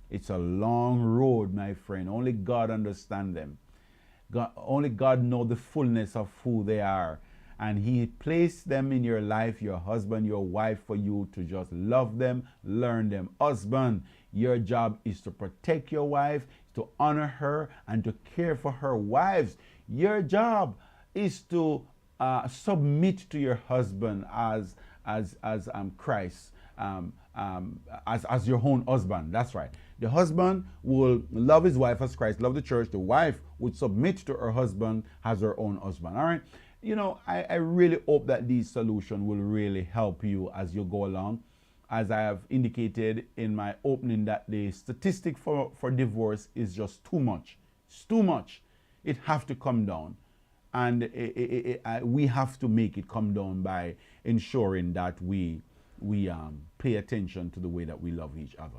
It's a long road, my friend. Only God understands them. Only God knows the fullness of who they are. And he placed them in your life, your husband, your wife, for you to just love them, learn them. Husband, your job is to protect your wife, to honor her, and to care for her. Wives, your job is to submit to your husband as Christ, as your own husband. That's right. The husband will love his wife as Christ loved the church. The wife would submit to her husband as her own husband. All right. I really hope that these solutions will really help you as you go along. As I have indicated in my opening, that the statistic for divorce is just too much. It's too much. It has to come down. And we have to make it come down by ensuring that we pay attention to the way that we love each other.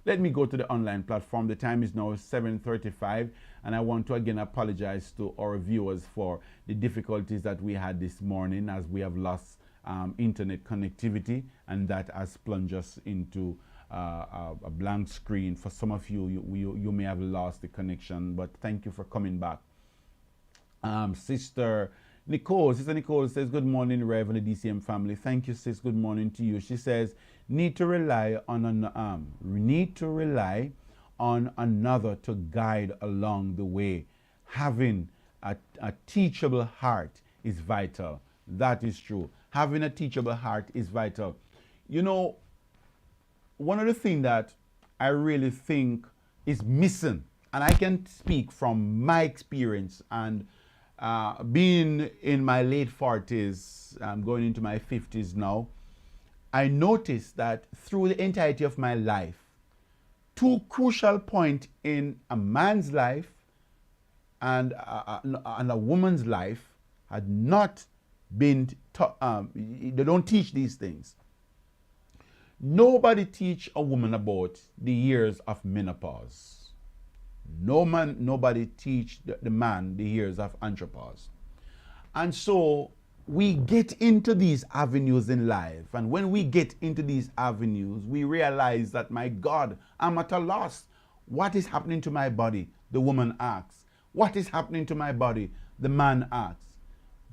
Let me go to the online platform. The time is now 7:35, and I want to again apologize to our viewers for the difficulties that we had this morning, as we have lost internet connectivity, and that has plunged us into a blank screen. For some of you may have lost the connection, but thank you for coming back. Sister Nicole says, good morning, Rev, and the DCM family. Thank you, sis. Good morning to you. She says, need to rely on another to guide along the way. Having a teachable heart is vital. That is true. Having a teachable heart is vital. You know, one of the things that I really think is missing, and I can speak from my experience and being in my late 40s, I'm going into my 50s now, I noticed that through the entirety of my life, two crucial points in a man's life and a woman's life had not been taught. They don't teach these things. Nobody teach a woman about the years of menopause. Nobody teach the man the years of andropause. And so we get into these avenues in life. And when we get into these avenues, we realize that, my God, I'm at a loss. What is happening to my body? The woman asks. What is happening to my body? The man asks.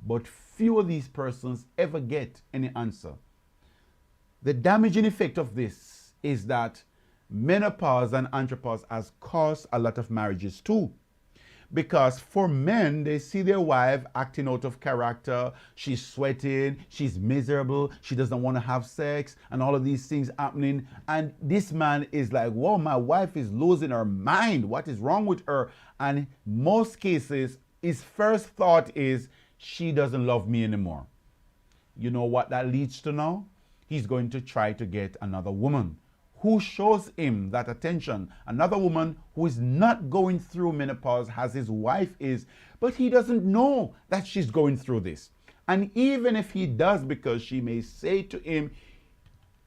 But few of these persons ever get any answer. The damaging effect of this is that menopause and andropause has caused a lot of marriages too. Because for men, they see their wife acting out of character, she's sweating, she's miserable, she doesn't want to have sex, and all of these things happening. And this man is like, whoa, my wife is losing her mind. What is wrong with her? And most cases, his first thought is, she doesn't love me anymore. You know what that leads to now? He's going to try to get another woman who shows him that attention. Another woman who is not going through menopause as his wife is, but he doesn't know that she's going through this. And even if he does, because she may say to him,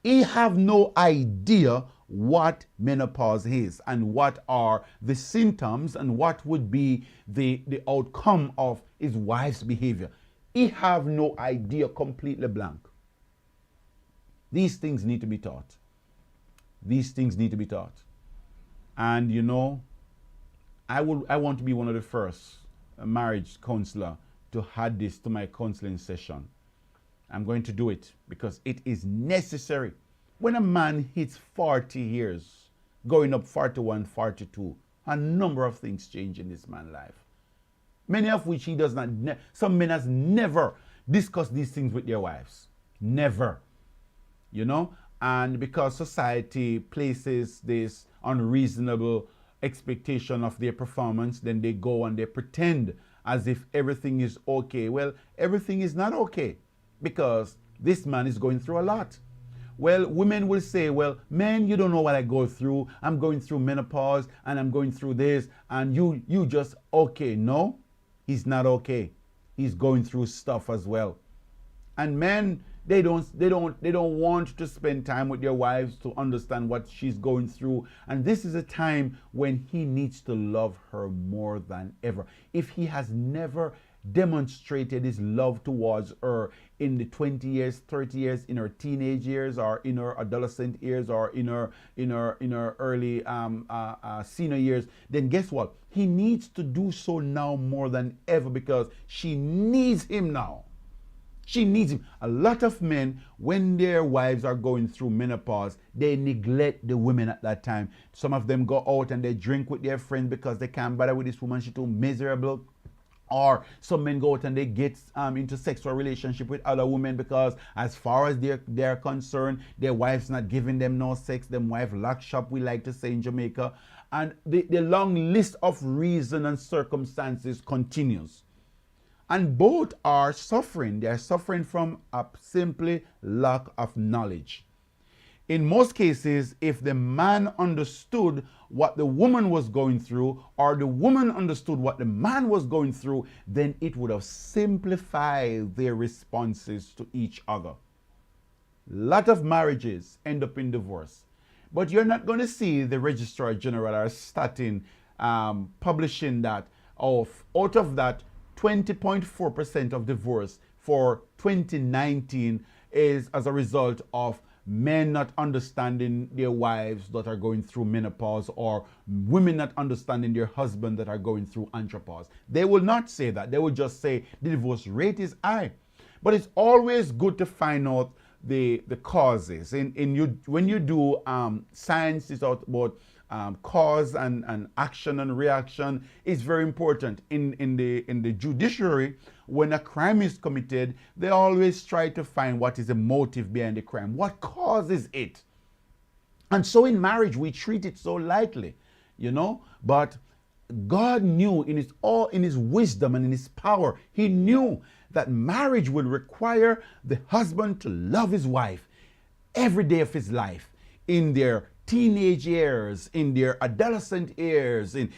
he have no idea what menopause is and what are the symptoms and what would be the outcome of his wife's behavior. He have no idea, completely blank. These things need to be taught. These things need to be taught. And you know, I want to be one of the first marriage counselor to add this to my counseling session. I'm going to do it because it is necessary. When a man hits 40 years, going up 41, 42, a number of things change in this man's life. Many of which he does not, some men has never discussed these things with their wives. Never. You know? And because society places this unreasonable expectation of their performance, then they go and they pretend as if everything is okay. Well, everything is not okay because this man is going through a lot. Well, women will say, well, man, you don't know what I go through. I'm going through menopause and I'm going through this and you just okay. No, he's not okay. He's going through stuff as well. And men, they don't want to spend time with their wives to understand what she's going through. And this is a time when he needs to love her more than ever. If he has never demonstrated his love towards her in the 20 years, 30 years, in her teenage years, or in her adolescent years, or in her early senior years, then guess what? He needs to do so now more than ever because she needs him now. She needs him. A lot of men, when their wives are going through menopause, they neglect the women at that time. Some of them go out and they drink with their friends because they can't bother with this woman. She's too miserable. Or some men go out and they get into sexual relationship with other women because as far as they're concerned, their wife's not giving them no sex. Them wife lock shop, we like to say in Jamaica. And the long list of reason and circumstances continues. And both are suffering. They are suffering from a simply lack of knowledge. In most cases, if the man understood what the woman was going through, or the woman understood what the man was going through, then it would have simplified their responses to each other. A lot of marriages end up in divorce. But you're not going to see the Registrar General or starting publishing that out of that 20.4% of divorce for 2019 is as a result of men not understanding their wives that are going through menopause, or women not understanding their husband that are going through andropause. They will not say that. They will just say the divorce rate is high. But it's always good to find out the causes. When you do science is out about cause and action and reaction is very important. In the judiciary, when a crime is committed, they always try to find what is the motive behind the crime, what causes it. And so in marriage, we treat it so lightly, you know. But God knew in his wisdom and in his power, he knew that marriage would require the husband to love his wife every day of his life, in their teenage years, in their adolescent years, in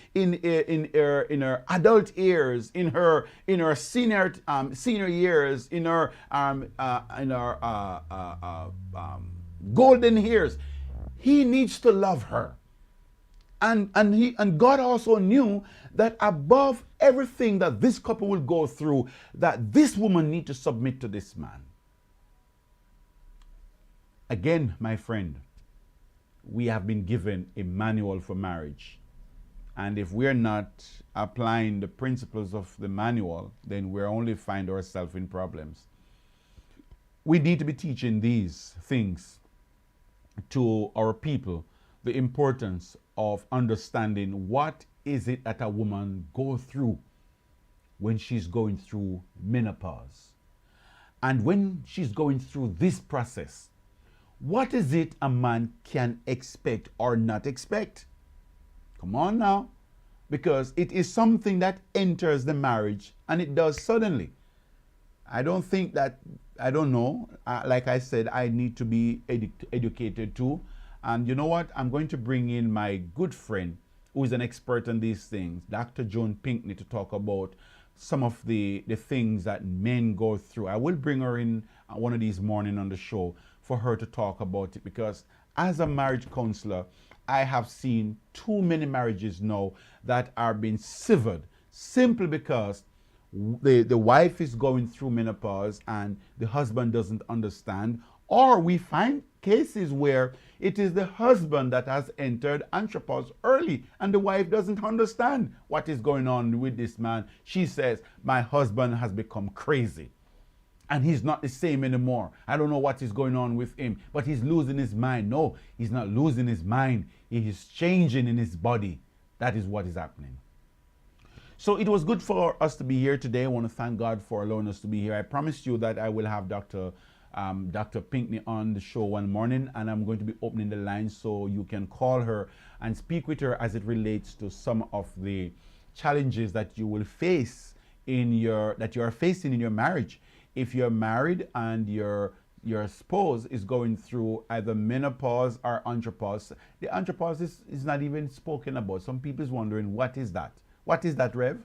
her adult years, in her senior years, in her golden years. He needs to love her. And God also knew that above everything that this couple will go through, that this woman needs to submit to this man. Again, my friend, we have been given a manual for marriage. And if we're not applying the principles of the manual, then we'll only find ourselves in problems. We need to be teaching these things to our people, the importance of understanding what is it that a woman goes through when she's going through menopause. And when she's going through this process, what is it a man can expect or not expect? Come on now. Because it is something that enters the marriage and it does suddenly. I don't think that, I don't know. Like I said, I need to be educated too. And you know what? I'm going to bring in my good friend who is an expert on these things, Dr. Joan Pinkney, to talk about some of the things that men go through. I will bring her in one of these mornings on the show for her to talk about it, because as a marriage counselor, I have seen too many marriages now that are being severed simply because the wife is going through menopause and the husband doesn't understand. Or we find cases where it is the husband that has entered andropause early and the wife doesn't understand what is going on with this man. She says, my husband has become crazy and he's not the same anymore. I don't know what is going on with him, but he's losing his mind. No, he's not losing his mind. He is changing in his body. That is what is happening. So it was good for us to be here today. I want to thank God for allowing us to be here. I promised you that I will have Dr. Pinkney on the show one morning, and I'm going to be opening the line so you can call her and speak with her as it relates to some of the challenges that you will face that you are facing in your marriage. If you're married and your spouse is going through either menopause or andropause, the andropause is not even spoken about. Some people is wondering, what is that? What is that, Rev?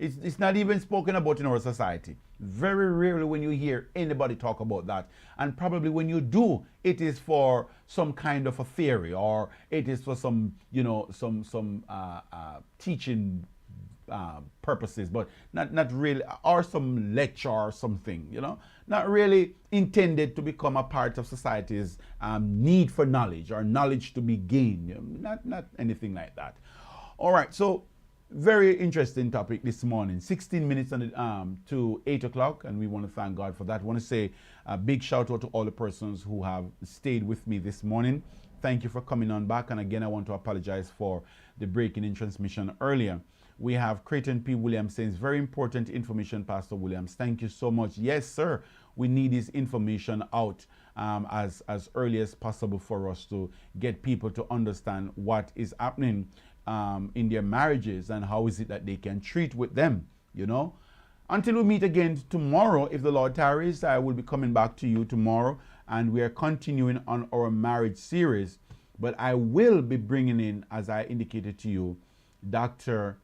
It's not even spoken about in our society. Very rarely when you hear anybody talk about that. And probably when you do, it is for some kind of a theory, or it is for some, some teaching purposes, but not really, or some lecture or something, not really intended to become a part of society's need for knowledge or knowledge to be gained, not anything like that. All right, so very interesting topic this morning. 16 minutes to 8 o'clock, and we want to thank God for that. I want to say a big shout out to all the persons who have stayed with me this morning. Thank you for coming on back. And again, I want to apologize for the breaking in transmission earlier. We have Creighton P. Williams saying, very important information, Pastor Williams. Thank you so much. Yes, sir. We need this information out as early as possible for us to get people to understand what is happening in their marriages and how is it that they can treat with them, Until we meet again tomorrow, if the Lord tarries, I will be coming back to you tomorrow, and we are continuing on our marriage series. But I will be bringing in, as I indicated to you, Dr.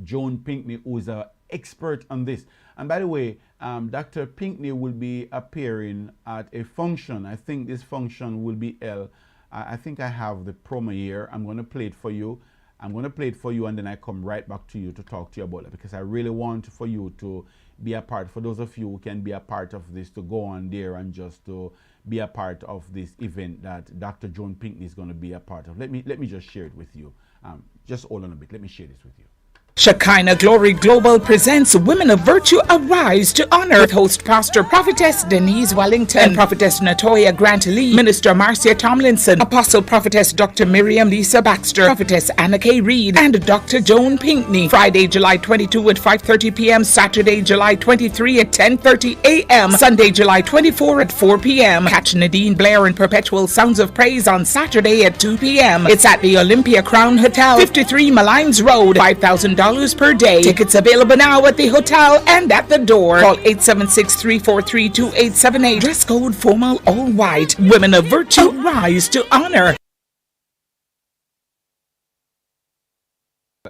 Joan Pinkney, who is an expert on this. And by the way, Dr. Pinkney will be appearing at a function. I think this function will be held. I think I have the promo here. I'm going to play it for you. And then I come right back to you to talk to you about it, because I really want for you to be a part, for those of you who can be a part of this, to go on there and just to be a part of this event that Dr. Joan Pinkney is going to be a part of. Let me just share it with you. Just hold on a bit. Let me share this with you. Shekinah Glory Global presents Women of Virtue Arise to Honor with host Pastor Prophetess Denise Wellington and Prophetess Natoya Grant Lee, Minister Marcia Tomlinson, Apostle Prophetess Dr. Miriam Lisa Baxter, Prophetess Anna K. Reed, and Dr. Joan Pinkney. Friday, July 22 at 5:30 p.m., Saturday, July 23 at 10:30 a.m., Sunday, July 24 at 4 p.m. Catch Nadine Blair and Perpetual Sounds of Praise on Saturday at 2 p.m. It's at the Olympia Crown Hotel, 53 Malines Road, $5,000 per day. Tickets available now at the hotel and at the door. Call 876-343-2878. Dress code formal, all white. Women of Virtue rise to honor.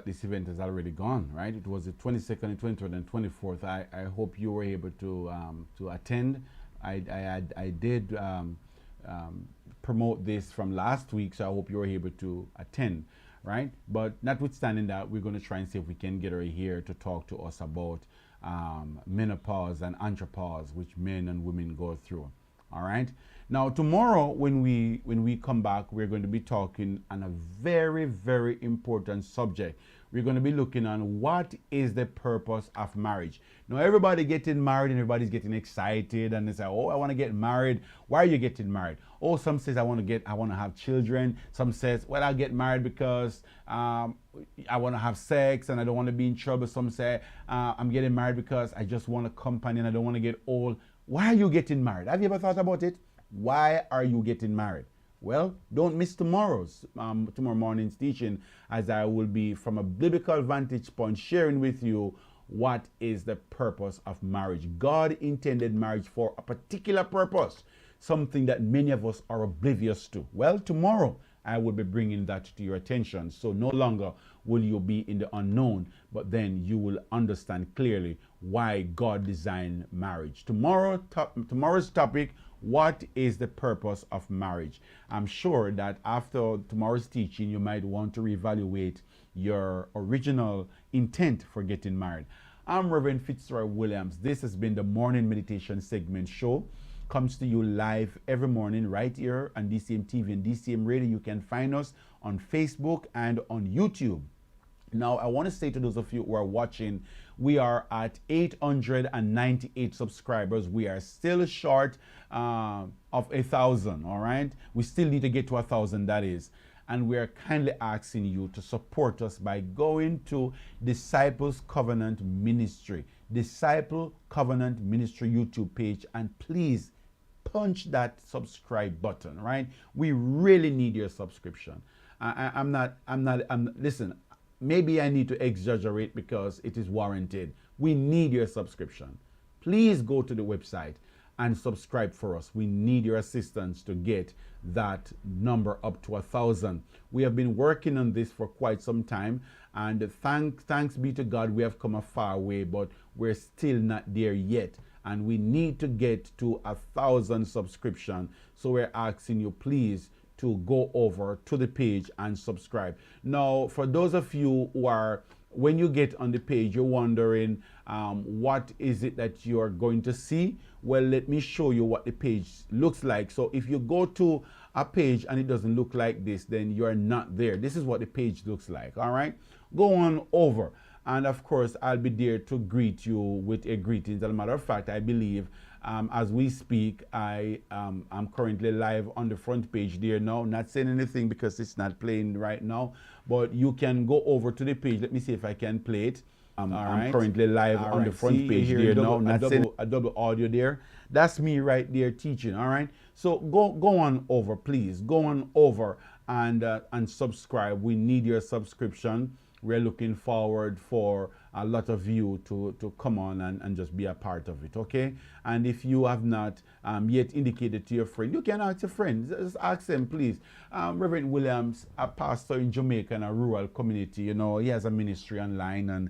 This event has already gone, right? It was the 22nd, 23rd, and 24th. I hope you were able to attend. I did promote this from last week, so I hope you were able to attend. Right, but notwithstanding that, we're going to try and see if we can get her here to talk to us about menopause and andropause, which men and women go through. All right. Now tomorrow, when we come back, we're going to be talking on a very, very important subject. We're going to be looking on what is the purpose of marriage. Now everybody getting married and everybody's getting excited and they say, oh, I want to get married. Why are you getting married? Oh, some says I want to have children. Some says, well, I'll get married because I want to have sex and I don't want to be in trouble. Some say I'm getting married because I just want a company and I don't want to get old. Why are you getting married? Have you ever thought about it? Why are you getting married? Well, don't miss tomorrow morning's teaching, as I will be, from a biblical vantage point, sharing with you what is the purpose of marriage. God intended marriage for a particular purpose, something that many of us are oblivious to. Well, tomorrow I will be bringing that to your attention. So no longer will you be in the unknown, but then you will understand clearly why God designed marriage. Tomorrow's topic: what is the purpose of marriage? I'm sure that after tomorrow's teaching, you might want to reevaluate your original intent for getting married. I'm Reverend Fitzroy Williams. This has been the Morning Meditation Segment Show. Comes to you live every morning right here on DCM TV and DCM Radio. You can find us on Facebook and on YouTube. Now, I want to say to those of you who are watching, we are at 898 subscribers. We are still short of 1,000, all right? We still need to get to 1,000, that is. And we are kindly asking you to support us by going to Disciples Covenant Ministry, Disciple Covenant Ministry YouTube page, and please punch that subscribe button, right? We really need your subscription. Listen, maybe I need to exaggerate because it is warranted. We need your subscription. Please go to the website and subscribe for us. We need your assistance to get that number up to 1,000. We have been working on this for quite some time, and thanks be to God, we have come a far way, but we're still not there yet. And we need to get to 1,000 subscription. So we're asking you, please, to go over to the page and subscribe. Now, for those of you who are, when you get on the page, you're wondering what is it that you are going to see? Well, let me show you what the page looks like. So if you go to a page and it doesn't look like this, then you're not there. This is what the page looks like, all right? Go on over. And of course, I'll be there to greet you with a greeting. As a matter of fact, I believe as we speak, I'm currently live on the front page there now. Not saying anything because it's not playing right now, but you can go over to the page. Let me see if I can play it. I'm currently live on the front page there now. Not saying a double audio there. That's me right there teaching. All right. So go on over, please. Go on over and subscribe. We need your subscription. We're looking forward for a lot of you to come on and just be a part of it, okay? And if you have not yet indicated to your friend, you can ask a friend. Just ask them, please. Reverend Williams, a pastor in Jamaica in a rural community, you know, he has a ministry online. And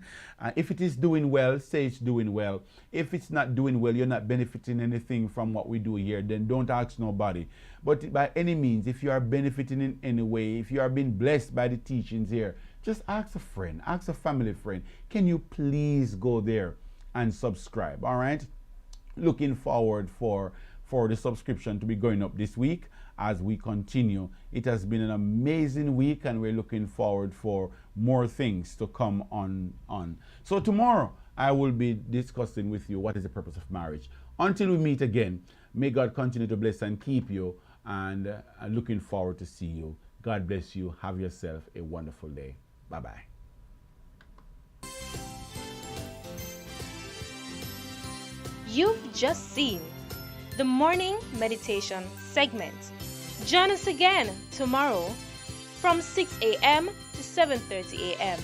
if it is doing well, say it's doing well. If it's not doing well, you're not benefiting anything from what we do here, then don't ask nobody. But by any means, if you are benefiting in any way, if you are being blessed by the teachings here, just ask a friend, ask a family friend, can you please go there and subscribe, all right? Looking forward for the subscription to be going up this week. as we continue. It has been an amazing week, and we're looking forward for more things to come on. So tomorrow, I will be discussing with you what is the purpose of marriage. Until we meet again, may God continue to bless and keep you, and looking forward to see you. God bless you. Have yourself a wonderful day. Bye-bye. You've just seen the morning meditation segment. Join us again tomorrow from 6 a.m. to 7:30 a.m.